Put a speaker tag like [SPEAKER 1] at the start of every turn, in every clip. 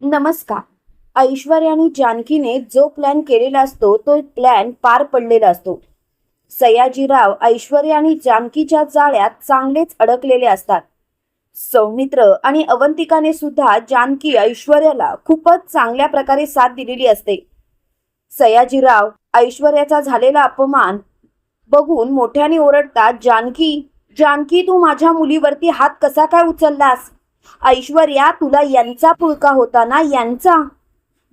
[SPEAKER 1] नमस्कार. ऐश्वर्या आणि जानकीने जो प्लॅन केलेला असतो तो प्लॅन पार पडलेला असतो. सयाजीराव ऐश्वर्या आणि जानकीच्या जाळ्यात चांगलेच अडकलेले असतात. सौमित्र आणि अवंतिकाने सुद्धा जानकी ऐश्वर्याला खूपच चांगल्या प्रकारे साथ दिलेली असते. सयाजीराव ऐश्वर्याचा झालेला अपमान बघून मोठ्याने ओरडतात, जानकी, जानकी, तू माझ्या मुलीवरती हात कसा काय उचललास? ऐश्वर्या, तुला यांचा पुळका होता ना, यांचा.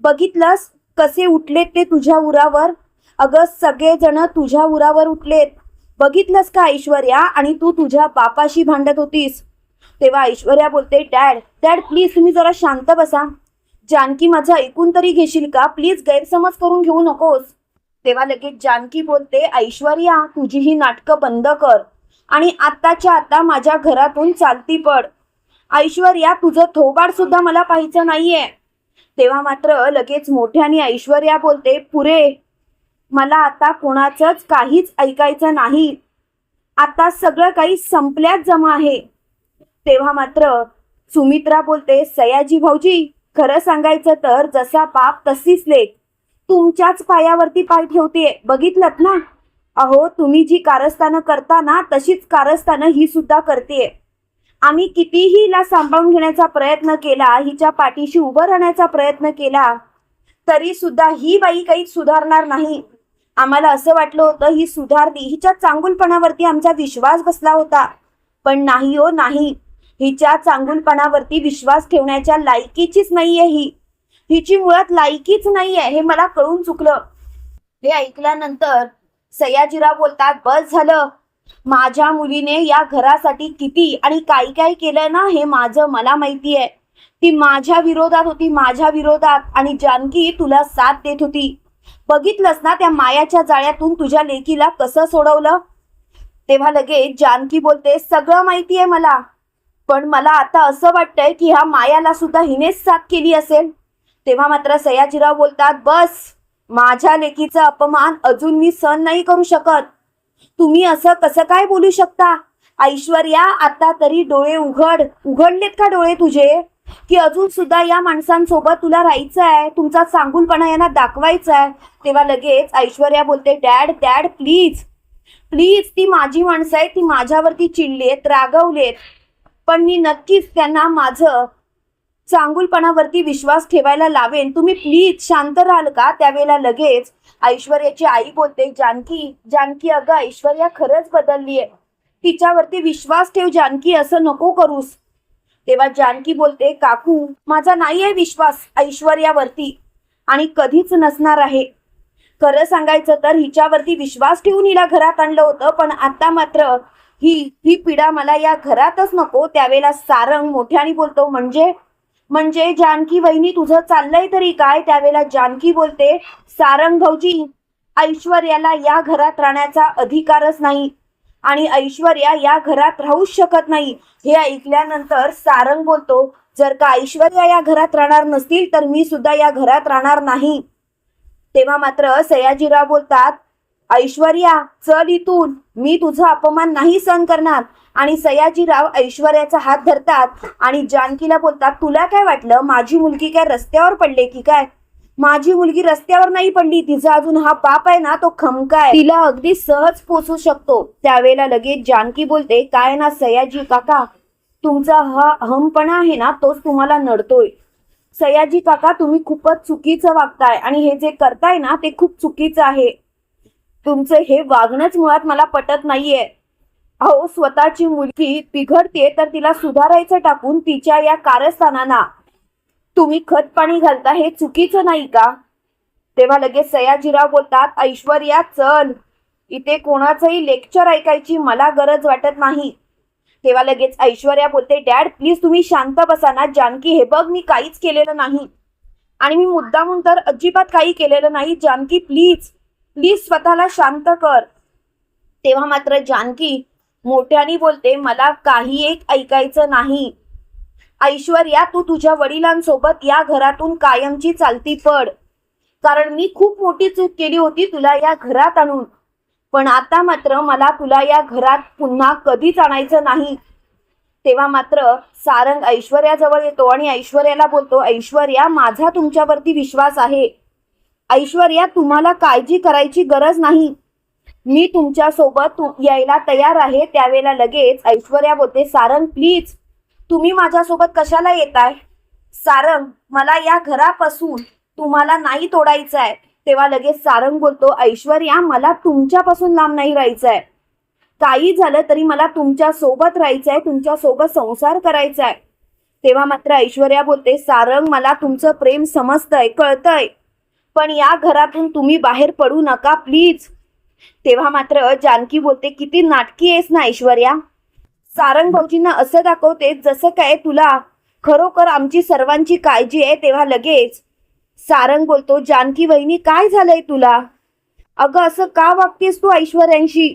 [SPEAKER 1] बघितलंस कसे उठलेत ते तुझ्या उरावर? अगं सगळेजण तुझ्या उरावर उठलेत. बघितलंस का ऐश्वर्या? आणि तू तुझ्या बापाशी भांडत होतीस. तेव्हा ऐश्वर्या बोलते, डॅड डॅड प्लीज तुम्ही जरा शांत बसा. जानकी, माझं ऐकून तरी घेशील का? प्लीज गैरसमज करून घेऊ नकोस. तेव्हा लगेच जानकी बोलते, ऐश्वर्या, तुझी ही नाटकं बंद कर आणि आत्ताच्या आता माझ्या घरातून चालती पड. ऐश्वर्या, तुझं थोबाड सुद्धा मला पाहायचं नाहीये. तेव्हा मात्र लगेच मोठ्याने ऐश्वर्या बोलते, पुरे, मला आता कोणाचंच काहीच ऐकायचं नाही. आता सगळं काही संपल्यात जमा आहे. तेव्हा मात्र सुमित्रा बोलते, सयाजी भाऊजी, खरं सांगायचं तर जसा बाप तशीच लेक. तुमच्याच पायावरती पाय ठेवते. बघितलत ना? अहो, तुम्ही जी कारस्थानं करता ना तशीच कारस्थानं ही सुद्धा करते. आम्ही कितीही हिला सांभाळून घेण्याचा प्रयत्न केला, हिच्या पाठीशी उभं राहण्याचा प्रयत्न केला, तरी सुद्धा ही बाई काही सुधारणार नाही. आम्हाला असं वाटलं होतं ही सुधारली, हिच्या चांगुलपणावरती आमचा विश्वास बसला होता. पण नाही हो, नाही. हिच्या चांगुलपणावरती विश्वास ठेवण्याच्या लायकीचीच नाहीये ही. हिची मुळात लायकीच नाहीये, हे मला कळून चुकलं. हे ऐकल्यानंतर सयाजीराव बोलतात, बस झालं. माझ्या मुलीने या घरासाठी किती आणि काय काय केलं ना, हे मला माहिती आहे. ती माझ्या विरोधात होती, माझ्या विरोधात, आणि जानकी तुला साथ देत होती. बघितलंस ना त्या मायाच्या जाळ्यातून तुझ्या लेकीला कसं सोडवलं? तेव्हा लगेच जानकी बोलते, सगळं माहिती आहे मला, पण मला आता असं वाटतंय की ह्या मायाला सुद्धा हिनेच साथ केली असेल. तेव्हा मात्र सयाजीराव बोलतात, बस, माझ्या लेकीचा अपमान अजून मी सहन नाही करू शकत. तुम्ही असं कसं काय बोलू शकता? ऐश्वर्या, आता तरी डोळे उघडलेत का डोळे तुझे, की अजून सुद्धा या माणसांसोबत तुला राहायचं आहे, तुमचा चांगुलपणा यांना दाखवायचा आहे? तेव्हा लगेच ऐश्वर्या बोलते, डॅड डॅड प्लीज प्लीज, ती माझी माणसं आहे, ती माझ्यावरती चिडलेत, रागवलेत, पण मी नक्कीच त्यांना माझं चांगुलपणावरती विश्वास ठेवायला लावेन. तुम्ही प्लीज शांत राहाल का? त्यावेळेला लगेच ऐश्वर्याची आई बोलते, जानकी, जानकी, अगं ऐश्वर्या खरंच बदललीये, तिच्यावरती विश्वास ठेव जानकी, असं नको करूस. तेव्हा जानकी बोलते, काकू, माझा नाहीये विश्वास ऐश्वर्यावरती आणि कधीच नसणार आहे. खरं सांगायचं तर हिच्यावरती विश्वास ठेवून हिला घरात आणलं होतं, पण आता मात्र ही ही पिढा मला या घरातच नको. त्यावेळेला सारंग मोठ्याने बोलतो, म्हणजे म्हणजे जानकी वहिनी, तुझं चाललंय तरी काय? त्यावेळेला जानकी बोलते, सारंग भाऊजी, ऐश्वर्याला या घरात राहण्याचा अधिकारच नाही आणि ऐश्वर्या या घरात राहूच शकत नाही. हे ऐकल्यानंतर सारंग बोलतो, जर का ऐश्वर्या या घरात राहणार नसतील तर मी सुद्धा या घरात राहणार नाही. तेव्हा मात्र सयाजीराव बोलतात, ऐश्वर्या चल इथून, मी तुझा अपमान नाही सहन करणार. आणि सयाजीराव ऐश्वर्याचा हात धरतात आणि जानकीला बोलतात, तुला काय वाटलं माझी मुलगी काय रस्त्यावर पडले की काय? माझी मुलगी रस्त्यावर नाही पडली, तिचा अजून हा बाप आहे ना, तो खमका, तिला अगदी सहज पोचू शकतो. त्यावेळेला लगेच जानकी बोलते, काय ना सयाजी काका, तुमचा हा अहमपणा आहे ना तोच तुम्हाला नडतोय. सयाजी काका, तुम्ही खूपच चुकीचं वागताय आणि हे जे करताय ना ते खूप चुकीचं आहे. तुमचं हे वागणंच मुळात मला पटत नाहीये. अहो, स्वतःची मुलगी बिघडते तर तिला सुधारायचं टाकून तिच्या या कारस्थानांना तुम्ही खत पाणी घालता, हे चुकीचं नाही का? तेव्हा लगेच सयाजीराव बोलतात, ऐश्वर्या चल, इथे कोणाचंही लेक्चर ऐकायची मला गरज वाटत नाही. तेव्हा लगेच ऐश्वर्या बोलते, डॅड प्लीज तुम्ही शांत बसा ना. जानकी, हे बघ, मी काहीच केलेलं नाही आणि मी मुद्दामून तर अजिबात काही केलेलं नाही. जानकी प्लीज प्लीज स्वतःला शांत कर. तेव्हा मात्र जानकी मोठ्याने बोलते, मला काही एक ऐकायचं नाही. ऐश्वर्या, तू तुझ्या वडिलांसोबत या घरातून कायमची चालती पड, कारण मी खूप मोठी चूक केली होती तुला या घरात आणून, पण आता मात्र मला तुला या घरात पुन्हा कधीच आणायचं नाही. तेव्हा मात्र सारंग ऐश्वर्याजवळ येतो आणि ऐश्वर्याला बोलतो, ऐश्वर्या, माझा तुमच्यावरती विश्वास आहे. ऐश्वर्या, तुम्हाला काळजी करायची गरज नाही. मी तुमच्या सोबत यायला तयार आहे. त्यावेळेला लगेच ऐश्वर्या बोलते, सारंग प्लीज, तुम्ही माझ्यासोबत कशाला येताय? सारंग, मला या घरापासून तुम्हाला नाही तोडायचं आहे. तेव्हा लगेच सारंग बोलतो, ऐश्वर्या, मला तुमच्यापासून लांब नाही राहायचंय. काही झालं तरी मला तुमच्या सोबत राहायचंय, तुमच्या सोबत संसार करायचा आहे. तेव्हा मात्र ऐश्वर्या बोलते, सारंग, मला तुमचं प्रेम समजतंय, कळतंय, पण या घरातून तुम्ही बाहेर पडू नका प्लीज. तेव्हा मात्र जानकी बोलते, किती नाटकी आहेस ना ऐश्वर्या. सारंग भाऊजींना असं दाखवते जसं काय तुला खरोखर आमची सर्वांची काळजी आहे. तेव्हा लगेच सारंग बोलतो, जानकी वहिनी, काय झालंय तुला? अगं असं का वागतेस तू ऐश्वर्यांशी?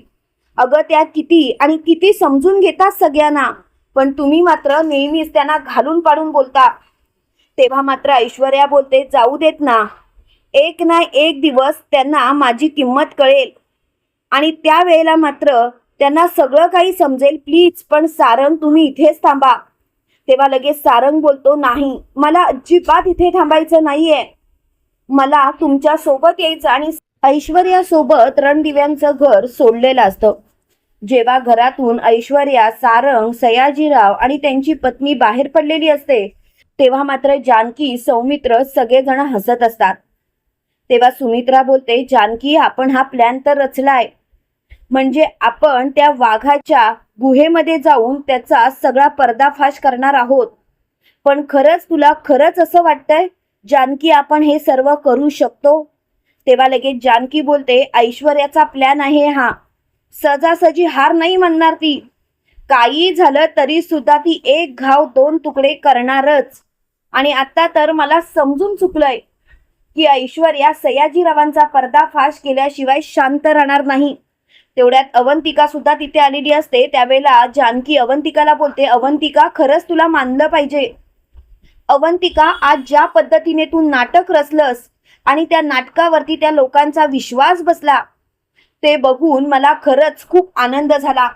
[SPEAKER 1] अगं त्या किती आणि किती समजून घेतात सगळ्यांना, पण तुम्ही मात्र नेहमीच त्यांना घालून पाडून बोलता. तेव्हा मात्र ऐश्वर्या बोलते, जाऊ देत ना, एक ना एक दिवस त्यांना माझी किंमत कळेल आणि त्यावेळेला मात्र त्यांना सगळं काही समजेल. प्लीज, पण सारंग, तुम्ही इथेच थांबा. तेव्हा लगेच सारंग बोलतो, नाही, मला अजिबात इथे थांबायचं नाहीये. मला तुमच्या सोबत यायचं. आणि ऐश्वर्या सोबत रणदिव्यांचं घर सोडलेलं असतं. जेव्हा घरातून ऐश्वर्या, सारंग, सयाजीराव आणि त्यांची पत्नी बाहेर पडलेली असते, तेव्हा मात्र जानकी, सौमित्र सगळेजण हसत असतात. तेव्हा सुमित्रा बोलते, जानकी, आपण हा प्लॅन तर रचलाय, म्हणजे आपण त्या वाघाच्या गुहेमध्ये जाऊन त्याचा सगळा पर्दाफाश करणार आहोत. पण खरंच तुला खरंच असं वाटतंय जानकी, आपण हे सर्व करू शकतो? तेव्हा लगेच जानकी बोलते, ऐश्वर्याचा प्लॅन आहे हा, सहजासहजी हार नाही म्हणणार ती. काही झालं तरी सुद्धा ती एक घाव दोन तुकडे करणारच. आणि आता तर मला समजून चुकलंय की ऐश्वर्या सयाजीरावांचा पर्दाफाश केल्याशिवाय शांत राहणार नाही. तेवढ्यात अवंतिका सुद्धा तिथे आलेली असते. त्यावेळेला जानकी अवंतिकाला बोलते, अवंतिका, खरंच तुला मानलं पाहिजे. अवंतिका, आज ज्या पद्धतीने तू नाटक रचलंस आणि त्या नाटकावरती त्या लोकांचा विश्वास बसला, ते बघून मला खरंच खूप आनंद झाला.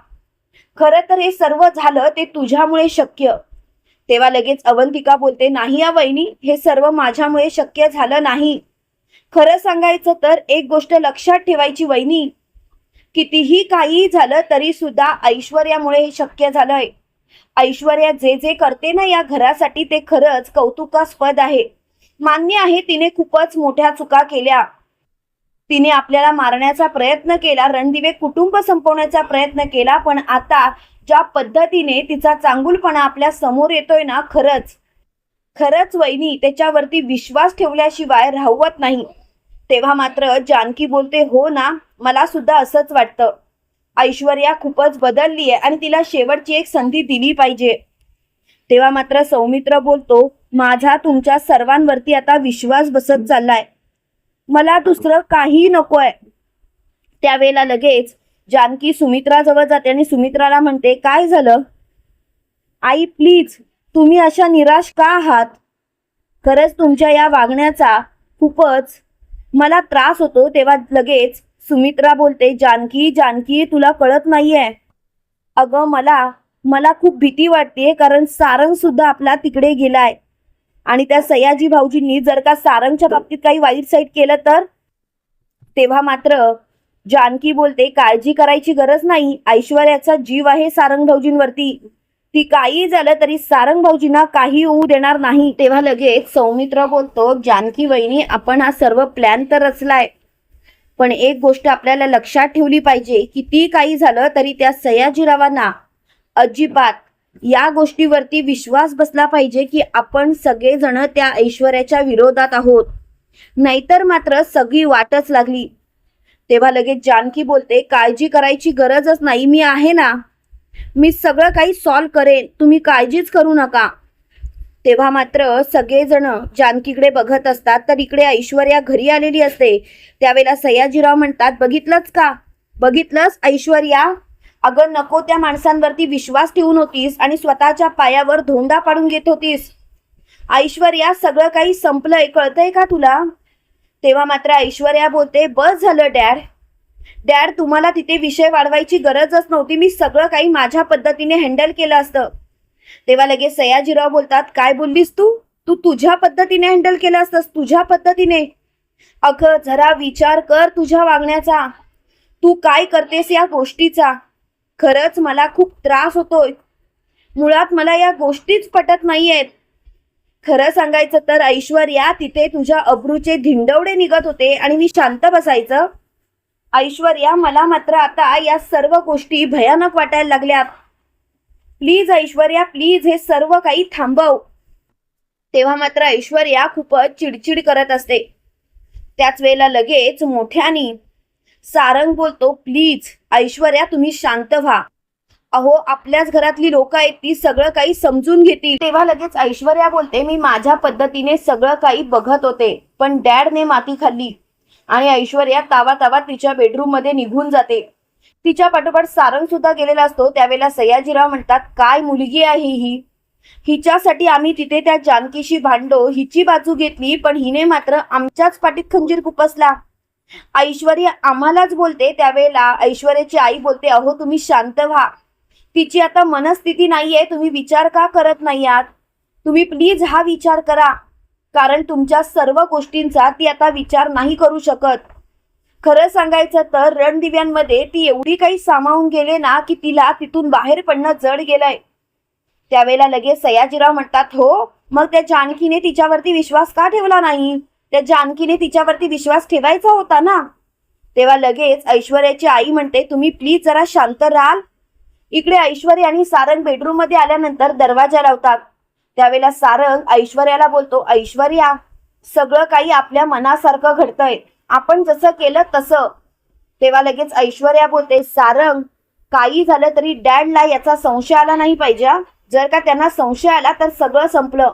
[SPEAKER 1] खरं तर हे सर्व झालं ते तुझ्यामुळे शक्य. तेव्हा लगेच अवंतिका बोलते, नाही या वहिनी, हे सर्व माझ्यामुळे शक्य झालं नाही. खरं सांगायचं तर एक गोष्ट लक्षात ठेवायची वहिनी, कितीही काही झालं तरी सुद्धा ऐश्वर्यामुळे हे शक्य झालंय. ऐश्वर्या जे जे करते ना या घरासाठी ते खरंच कौतुकास्पद आहे. मान्य आहे, तिने खूपच मोठ्या चुका केल्या. तिने आपल्याला मारण्याचा प्रयत्न केला, रणदिवे कुटुंब संपवण्याचा प्रयत्न केला, पण आता ज्या पद्धतीने तिचा चांगुलपणा आपल्या समोर येतोय ना, खरंच वहिनी, त्याच्यावरती विश्वास ठेवल्याशिवाय राहवत नाही. तेव्हा मात्र जानकी बोलते, हो ना, मला सुद्धा असंच वाटतं. ऐश्वर्या खूपच बदलली आहे आणि तिला शेवटची एक संधी दिली पाहिजे. तेव्हा मात्र सौमित्र बोलतो, माझा तुमच्या सर्वांवरती आता विश्वास बसत चाललाय, मला दुसरं काही नकोय. त्यावेळेला लगेच जानकी सुमित्राजवळ जाते आणि सुमित्राला म्हणते, काय झालं आई, प्लीज, तुम्ही अशा निराश का आहात? खरंच तुमच्या या वागण्याचा खूपच मला त्रास होतो. तेव्हा लगेच सुमित्रा बोलते, जानकी, जानकी, तुला कळत नाहीये. अगं मला खूप भीती वाटते, कारण सारंग सुद्धा आपला तिकडे गेलाय आणि त्या सयाजी भाऊजींनी जर का सारंगच्या बाबतीत काही वाईट साईट केलं तर. तेव्हा मात्र जानकी बोलते, काळजी करायची गरज नाही, ऐश्वर्याचा जीव आहे सारंग भाऊजींवरती, ती काही झालं तरी सारंग भाऊजींना काही होऊ देणार नाही. तेव्हा लगेच सौमित्र बोलतो, जानकी वहिनी, आपण हा सर्व प्लॅन तर रचलाय, पण एक गोष्ट आपल्याला लक्षात ठेवली पाहिजे, किती काही झालं तरी त्या सयाजीरावांना अजिबात या गोष्टीवरती विश्वास बसला पाहिजे की आपण सगळेजण त्या ऐश्वर्याच्या विरोधात आहोत, नाहीतर मात्र सगळी वाटच लागली. तेव्हा लगेच जानकी बोलते, काळजी करायची गरजच नाही, मी आहे ना, मी सगळं काही सॉल्व करेन, तुम्ही काळजीच करू नका. तेव्हा मात्र सगळेजण जानकीकडे बघत असतात, तर इकडे ऐश्वर्या घरी आलेली असते. त्यावेळेला सयाजीराव म्हणतात, बघितलंस ऐश्वर्या, अगं नको त्या माणसांवरती विश्वास ठेवून होतीस आणि स्वतःच्या पायावर धोंडा पाडून घेत होतीस. ऐश्वर्या, सगळं काही संपलंय, कळतंय का तुला? तेव्हा मात्र ऐश्वर्या बोलते, बस झालं डॅड, तुम्हाला तिथे विषय वाढवायची गरजच नव्हती, मी सगळं काही माझ्या पद्धतीने हँडल केलं असतं. तेव्हा लगेच सयाजीराव बोलतात, काय बोललीस तू? तू तुझ्या पद्धतीने हँडल केलं असतंस, तुझ्या पद्धतीने. अगं जरा विचार कर तुझ्या वागण्याचा, तू काय करतेस या गोष्टीचा. खरंच मला खूप त्रास होतोय. मुळात मला या गोष्टीच पटत नाहीयेत. खरं सांगायचं तर ऐश्वर्या, तिथे तुझ्या अब्रूचे धिंडवडे निघत होते आणि मी शांत बसायचं. ऐश्वर्या, मला मात्र आता या सर्व गोष्टी भयानक वाटायला लागल्यात. प्लीज ऐश्वर्या, प्लीज हे सर्व काही थांबव. तेव्हा मात्र ऐश्वर्या खूपच चिडचिड करत असते. त्याच वेळेला लगेच मोठ्यानी सारंग बोलतो, प्लीज ऐश्वर्या, तुम्ही शांत व्हा. अहो, आपल्याच घरातली लोक आहेत, ती सगळं काही समजून घेतील. तेव्हा लगेच ऐश्वर्या बोलते, मी माझ्या पद्धतीने सगळं काही बघत होते, पण डॅडने माती खाल्ली. आणि ऐश्वर्या तावा तावा तिच्या बेडरूम मध्ये निघून जाते. तिच्या पाठोपाठ सारंग सुद्धा गेलेला असतो. त्यावेळेला सयाजीराव म्हणतात, काय मुलगी आहे ही, हिच्यासाठी आम्ही तिथे त्या जानकीशी भांडलो, हिची बाजू घेतली, पण हिने मात्र आमच्याच पाठीत खंजीर खुपसला. ऐश्वर्या आम्हालाच बोलते. त्यावेळेला ऐश्वर्याची आई बोलते, अहो तुम्ही शांत व्हा, तिची आता मनस्थिती नाहीये, तुम्ही विचार का करत नाही आहात? तुम्ही प्लीज हा विचार करा, कारण तुमच्या सर्व गोष्टींचा ती आता विचार नाही करू शकत. खरं सांगायचं तर रणदिव्यांमध्ये ती एवढी काही सामावून गेले ना, की तिला तिथून बाहेर पडणं जड गेलंय. त्यावेळेला लगेच सयाजीराव म्हणतात, हो मग त्या जानकीने तिच्यावरती विश्वास का ठेवला नाही? त्या जानकीने तिच्यावरती विश्वास ठेवायचा होता ना. तेव्हा लगेच ऐश्वर्याची आई म्हणते, तुम्ही प्लीज जरा शांत राहाल. इकडे ऐश्वर्या आणि सारंग बेडरूम मध्ये आल्यानंतर दरवाजा लावतात. त्यावेळेला सारंग ऐश्वर्याला बोलतो, ऐश्वर्या, सगळं काही आपल्या मनासारखं घडतंय, आपण जसं केलं तसं. तेव्हा लगेच ऐश्वर्या बोलते, सारंग, काही झालं तरी डॅडला याचा संशय आला नाही पाहिजे. जर का त्यांना संशय आला तर सगळं संपलं.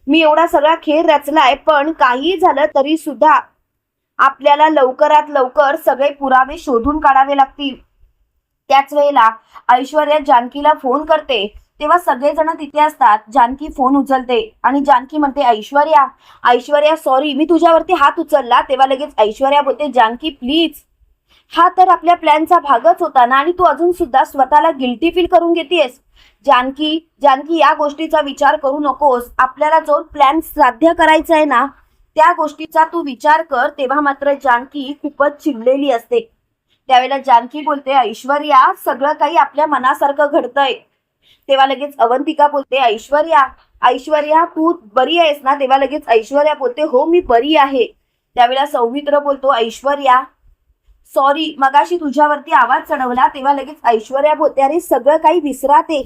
[SPEAKER 1] मी एवढा सगळा खेळ रचलाय, पण काही झालं तरी सुद्धा आपल्याला लवकरात लवकर सगळे पुरावे शोधून काढावे लागतील. त्याच वेळेला ऐश्वर्या जानकीला फोन करते. तेव्हा सगळेजण तिथे असतात. जानकी फोन उचलते आणि जानकी म्हणते, ऐश्वर्या, ऐश्वर्या सॉरी, मी तुझ्यावरती हात उचलला. तेव्हा लगेच ऐश्वर्या बोलते, जानकी प्लीज, हा तर आपल्या प्लॅनचा भागच होता ना, आणि तू अजून सुद्धा स्वतःला गिल्टी फील करून घेतेस. जानकी, जानकी, या गोष्टीचा विचार करू नकोस. आपल्याला जो प्लॅन साध्य करायचा आहे ना, त्या गोष्टीचा तू विचार कर. तेव्हा मात्र जानकी खूपच चिडलेली असते. त्यावेळेला जानकी बोलते, ऐश्वर्या, सगळं काही आपल्या मनासारखं घडतंय. तेव्हा लगेच अवंतिका बोलते, ऐश्वर्या, ऐश्वर्या, तू बरी आहेस ना? तेव्हा लगेच ऐश्वर्या बोलते, हो मी बरी आहे. त्यावेळेला सौमित्र बोलतो, ऐश्वर्या सॉरी, मगाशी तुझ्यावरती आवाज चढवला. तेव्हा लगेच ऐश्वर्या बोलते, अरे सगळं काही विसराते,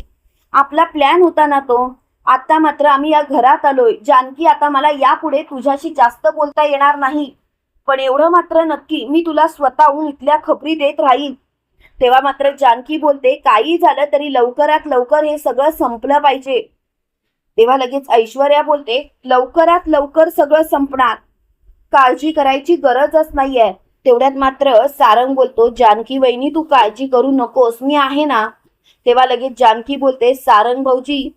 [SPEAKER 1] आपला प्लॅन होता ना तो. आता मात्र आम्ही या घरात आलोय. जानकी, आता मला यापुढे तुझ्याशी जास्त बोलता येणार नाही, पण एवढं मात्र नक्की, मी तुला स्वतःहून इथल्या खबरी देत राहील. तेव्हा मात्र जानकी बोलते, काही झालं तरी लवकरात लवकर हे सगळं संपलं पाहिजे. तेव्हा लगेच ऐश्वर्या बोलते, लवकरात लवकर सगळं संपणार, काळजी करायची गरजच नाहीये. तेवढ्यात मात्र सारंग बोलतो, जानकी वहिनी, तू काळजी करू नकोस, मी आहे ना. तेव्हा लगेच जानकी बोलते, सारंग भाऊजी,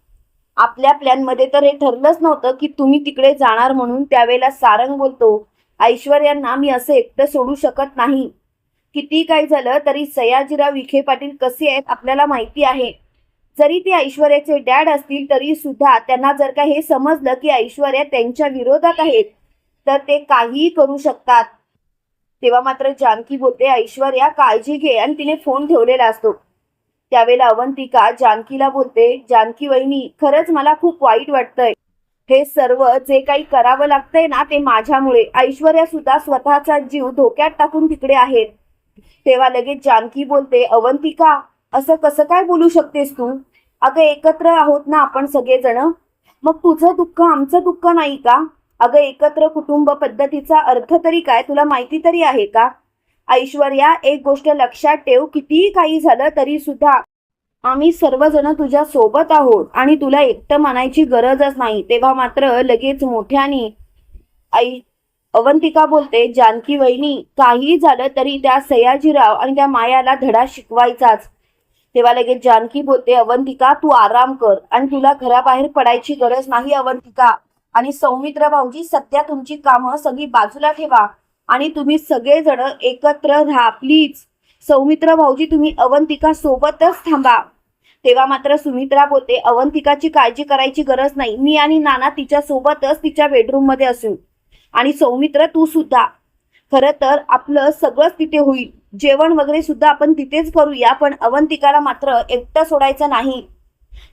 [SPEAKER 1] आपल्या प्लॅन मध्ये तर हे ठरलंच नव्हतं की तुम्ही तिकडे जाणार म्हणून. त्यावेळेला सारंग बोलतो, ऐश्वर्यांना मी असं एकटं सोडू शकत नाही. किती काही झालं तरी सयाजीराव विखे पाटील कसे आहेत आपल्याला माहिती आहे. जरी ते ऐश्वर्याचे डॅड असतील तरी सुद्धा त्यांना जर का हे समजलं की ऐश्वर्या त्यांच्या विरोधात आहेत, तर ते काहीही करू शकतात. तेव्हा मात्र जानकी बोलते, ऐश्वर्या काळजी घे, आणि तिने फोन ठेवलेला असतो. त्यावेळेला अवंतिका जानकीला बोलते, जानकी वहिनी, खरंच मला खूप वाईट वाटतंय. हे सर्व जे काही करावं लागतंय ना, ते माझ्यामुळे. ऐश्वर्या सुद्धा स्वतःचा जीव धोक्यात टाकून तिकडे आहेत. तेव्हा लगेच जानकी बोलते, अवंतिका, असं कसं काय बोलू शकतेस तू? अगं एकत्र आहोत ना आपण सगळेजण, मग तुझं दुःख आमचं दुःख नाही का? अगं एकत्र कुटुंब पद्धतीचा अर्थ तरी काय तुला माहिती तरी आहे का? ऐश्वर्या, एक गोष्ट लक्षात ठेव, कितीही काही झालं तरी सुद्धा आम्ही सर्वजण तुझ्या सोबत आहोत आणि तुला एकटं मानायची गरजच नाही. तेव्हा मात्र लगेच मोठ्याने अवंतिका बोलते, जानकी वहिनी, काही झालं तरी त्या सयाजीराव आणि त्या मायाला धडा शिकवायचाच. तेव्हा लगेच जानकी बोलते, अवंतिका तू आराम कर आणि तुला घराबाहेर पडायची गरज नाही. अवंतिका आणि सौमित्र भाऊजी, सध्या तुमची कामं सगळी बाजूला ठेवा आणि तुम्ही सगळेजण एकत्र राहा प्लीज. सौमित्र भाऊजी, तुम्ही अवंतिका सोबतच थांबा. तेव्हा मात्र सुमित्रा बोलते, अवंतिकाची काळजी करायची गरज नाही, मी आणि नाना तिच्या सोबतच तिच्या बेडरूम मध्ये असू. आणि सौमित्र तू सुद्धा. खरं तर आपलं सगळंच तिथे होईल, जेवण वगैरे सुद्धा आपण तिथेच करूया, पण अवंतिकाला मात्र एकटं सोडायचं नाही.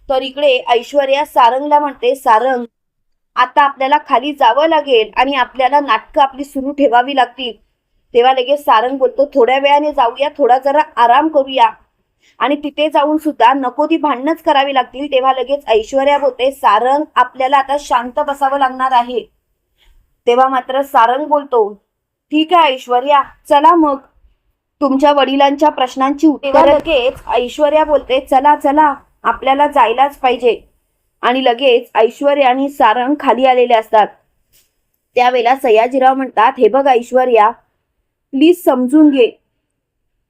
[SPEAKER 1] तर इकडे ऐश्वर्या सारंगला म्हणते, सारंग आता आपल्याला खाली जावं लागेल आणि आपल्याला नाटकं आपली सुरू ठेवावी लागतील. तेव्हा लगेच सारंग बोलतो, थोड्या वेळाने जाऊया, थोडा जरा आराम करूया. आणि तिथे जाऊन सुद्धा नको ती भांडणच करावी लागतील. तेव्हा लगेच ऐश्वर्या बोलते, सारंग आपल्याला आता शांत बसावं लागणार आहे. तेव्हा मात्र सारंग बोलतो, ठीक आहे ऐश्वर्या, चला मग तुमच्या वडिलांच्या प्रश्नांची उत्तरं. लगेच ऐश्वर्या बोलते, चला चला आपल्याला जायलाच पाहिजे. आणि लगेच ऐश्वर्या आणि सारंग खाली आलेले असतात. त्यावेळेला सयाजीराव म्हणतात, हे बघ ऐश्वर्या, प्लीज समजून घे.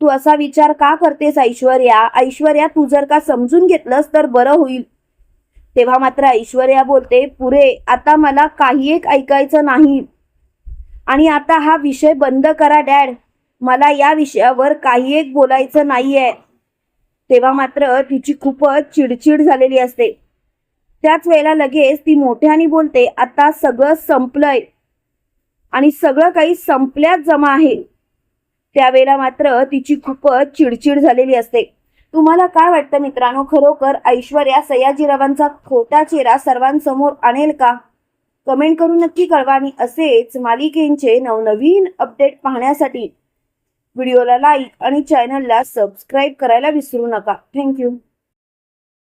[SPEAKER 1] तू असा विचार का करतेस ऐश्वर्या? ऐश्वर्या तू जर का समजून घेतलंस तर बरं होईल. तेव्हा मात्र ऐश्वर्या बोलते, पुरे आता मला काही एक ऐकायचं नाही. आणि आता हा विषय बंद करा डॅड, मला या विषयावर काही एक बोलायचं नाहीये. तेव्हा मात्र तिची खूपच चिडचिड झालेली असते. त्याच वेळेला लगेच ती मोठ्याने बोलते, आता सगळं संपलंय आणि सगळं काही संपल्यात जमा आहे. त्यावेळेला मात्र तिची खूपच चिडचिड झालेली असते. तुम्हाला काय वाटतं मित्रांनो, खरोखर ऐश्वर्या सयाजीरावांचा खोटा चेहरा सर्वांसमोर आणेल का? कमेंट करून नक्की कळवा. आणि असेच मालिकेंचे नवनवीन अपडेट पाहण्यासाठी व्हिडिओला लाईक आणि चॅनलला सबस्क्राईब करायला विसरू नका. थँक्यू.